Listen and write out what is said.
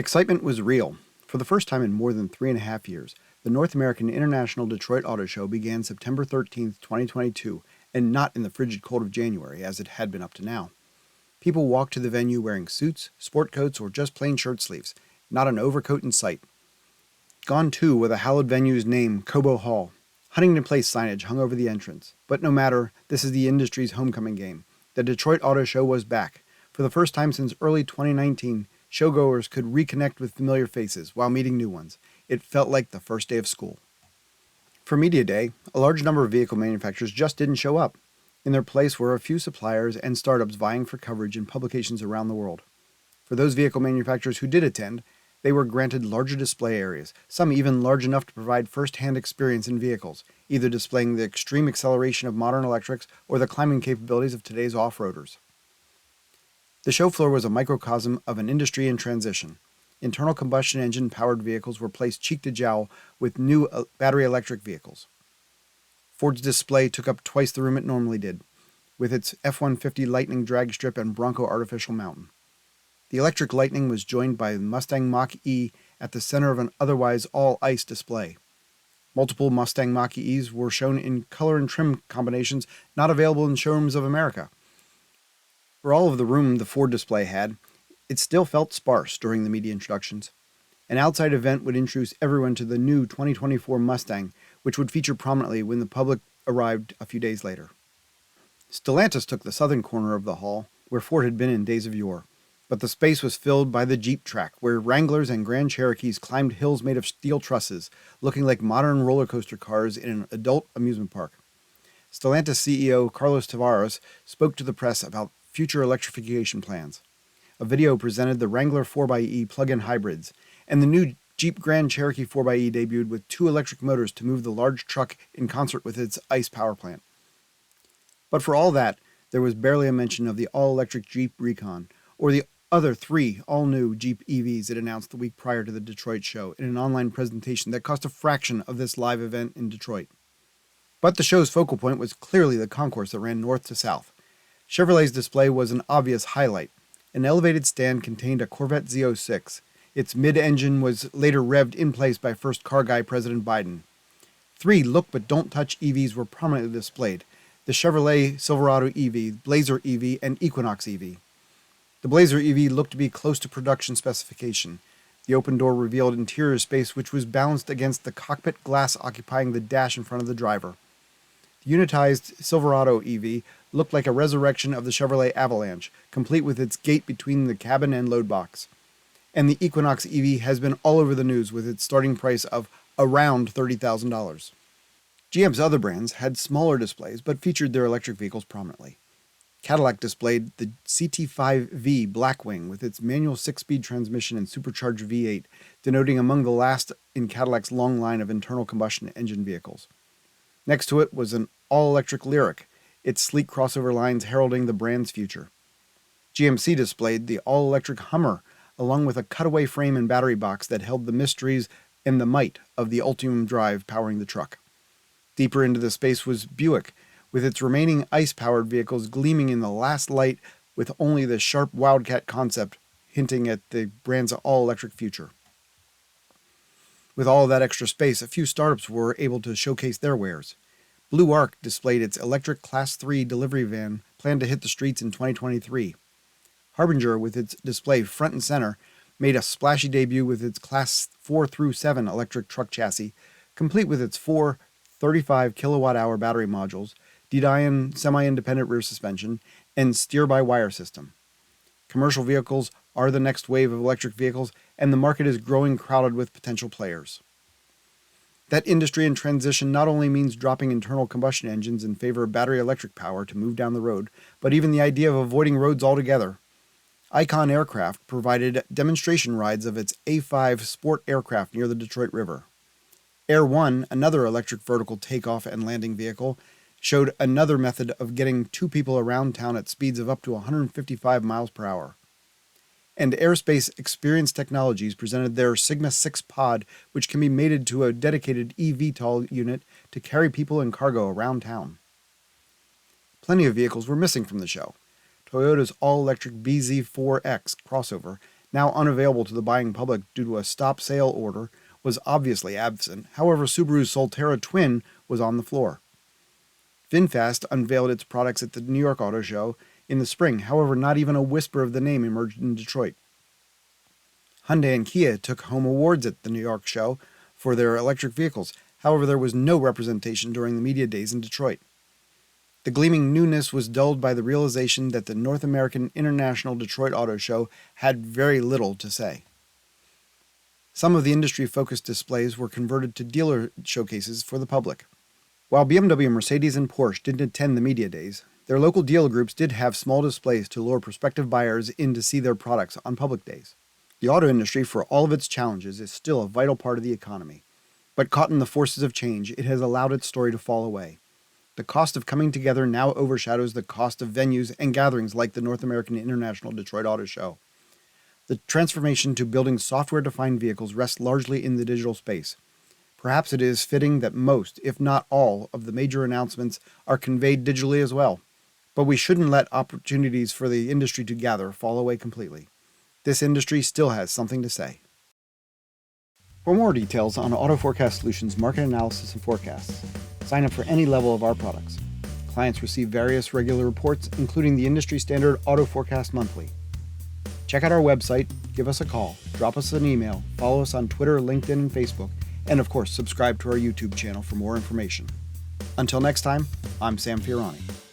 excitement was real. For the first time in more than 3.5 years, the North American International Detroit Auto Show began September 13, 2022, and not in the frigid cold of January as it had been up to now. People walked to the venue wearing suits, sport coats, or just plain shirt sleeves, not an overcoat in sight. Gone too were the hallowed venue's name, Cobo Hall. Huntington Place signage hung over the entrance. But no matter, this is the industry's homecoming game. The Detroit Auto Show was back. For the first time since early 2019, showgoers could reconnect with familiar faces while meeting new ones. It felt like the first day of school. For Media Day, a large number of vehicle manufacturers just didn't show up. In their place were a few suppliers and startups vying for coverage in publications around the world. For those vehicle manufacturers who did attend, they were granted larger display areas, some even large enough to provide first-hand experience in vehicles, either displaying the extreme acceleration of modern electrics or the climbing capabilities of today's off-roaders. The show floor was a microcosm of an industry in transition. Internal combustion engine-powered vehicles were placed cheek to jowl with new battery electric vehicles. Ford's display took up twice the room it normally did, with its F-150 Lightning drag strip and Bronco artificial mountain. The electric Lightning was joined by the Mustang Mach-E at the center of an otherwise all-ice display. Multiple Mustang Mach-E's were shown in color and trim combinations not available in showrooms of America. For all of the room the Ford display had, it still felt sparse during the media introductions. An outside event would introduce everyone to the new 2024 Mustang, which would feature prominently when the public arrived a few days later. Stellantis took the southern corner of the hall, where Ford had been in days of yore. But the space was filled by the Jeep track, where Wranglers and Grand Cherokees climbed hills made of steel trusses, looking like modern roller coaster cars in an adult amusement park. Stellantis CEO Carlos Tavares spoke to the press about future electrification plans. A video presented the Wrangler 4xe plug-in hybrids, and the new Jeep Grand Cherokee 4xe debuted with 2 electric motors to move the large truck in concert with its ICE power plant. But for all that, there was barely a mention of the all-electric Jeep Recon, or the other 3 all-new Jeep EVs it announced the week prior to the Detroit show in an online presentation that cost a fraction of this live event in Detroit. But the show's focal point was clearly the concourse that ran north to south. Chevrolet's display was an obvious highlight. An elevated stand contained a Corvette Z06. Its mid-engine was later revved in place by first car guy President Biden. 3 look-but-don't-touch EVs were prominently displayed: the Chevrolet Silverado EV, Blazer EV, and Equinox EV. The Blazer EV looked to be close to production specification. The open door revealed interior space which was balanced against the cockpit glass occupying the dash in front of the driver. The unitized Silverado EV looked like a resurrection of the Chevrolet Avalanche, complete with its gate between the cabin and load box. And the Equinox EV has been all over the news with its starting price of around $30,000. GM's other brands had smaller displays but featured their electric vehicles prominently. Cadillac displayed the CT5V Blackwing with its manual 6-speed transmission and supercharged V8, denoting among the last in Cadillac's long line of internal combustion engine vehicles. Next to it was an all-electric Lyriq, its sleek crossover lines heralding the brand's future. GMC displayed the all-electric Hummer, along with a cutaway frame and battery box that held the mysteries and the might of the Ultium drive powering the truck. Deeper into the space was Buick, with its remaining ICE-powered vehicles gleaming in the last light with only the sharp Wildcat concept hinting at the brand's all-electric future. With all of that extra space, a few startups were able to showcase their wares. Blue Arc displayed its electric Class 3 delivery van planned to hit the streets in 2023. Harbinger, with its display front and center, made a splashy debut with its Class 4 through 7 electric truck chassis, complete with its 4 35 kilowatt-hour battery modules, D-Dion semi-independent rear suspension, and steer-by-wire system. Commercial vehicles are the next wave of electric vehicles, and the market is growing crowded with potential players. That industry in transition not only means dropping internal combustion engines in favor of battery electric power to move down the road, but even the idea of avoiding roads altogether. Icon Aircraft provided demonstration rides of its A5 sport aircraft near the Detroit River. Air One, another electric vertical takeoff and landing vehicle, showed another method of getting 2 people around town at speeds of up to 155 miles per hour. And Aerospace Experience Technologies presented their Sigma 6 pod, which can be mated to a dedicated eVTOL unit to carry people and cargo around town. Plenty of vehicles were missing from the show. Toyota's all-electric BZ4X crossover now unavailable to the buying public due to a stop sale order, was obviously absent. However, Subaru's Solterra Twin was on the floor. VinFast unveiled its products at the New York Auto Show in the spring. However, not even a whisper of the name emerged in Detroit. Hyundai and Kia took home awards at the New York show for their electric vehicles. However, there was no representation during the media days in Detroit. The gleaming newness was dulled by the realization that the North American International Detroit Auto Show had very little to say. Some of the industry-focused displays were converted to dealer showcases for the public. While BMW, Mercedes, and Porsche didn't attend the media days, their local dealer groups did have small displays to lure prospective buyers in to see their products on public days. The auto industry, for all of its challenges, is still a vital part of the economy. But caught in the forces of change, it has allowed its story to fall away. The cost of coming together now overshadows the cost of venues and gatherings like the North American International Detroit Auto Show. The transformation to building software-defined vehicles rests largely in the digital space. Perhaps it is fitting that most, if not all, of the major announcements are conveyed digitally as well. But we shouldn't let opportunities for the industry to gather fall away completely. This industry still has something to say. For more details on AutoForecast Solutions market analysis and forecasts, sign up for any level of our products. Clients receive various regular reports, including the industry standard AutoForecast Monthly. Check out our website, give us a call, drop us an email, follow us on Twitter, LinkedIn, and Facebook, and of course, subscribe to our YouTube channel for more information. Until next time, I'm Sam Fiorani.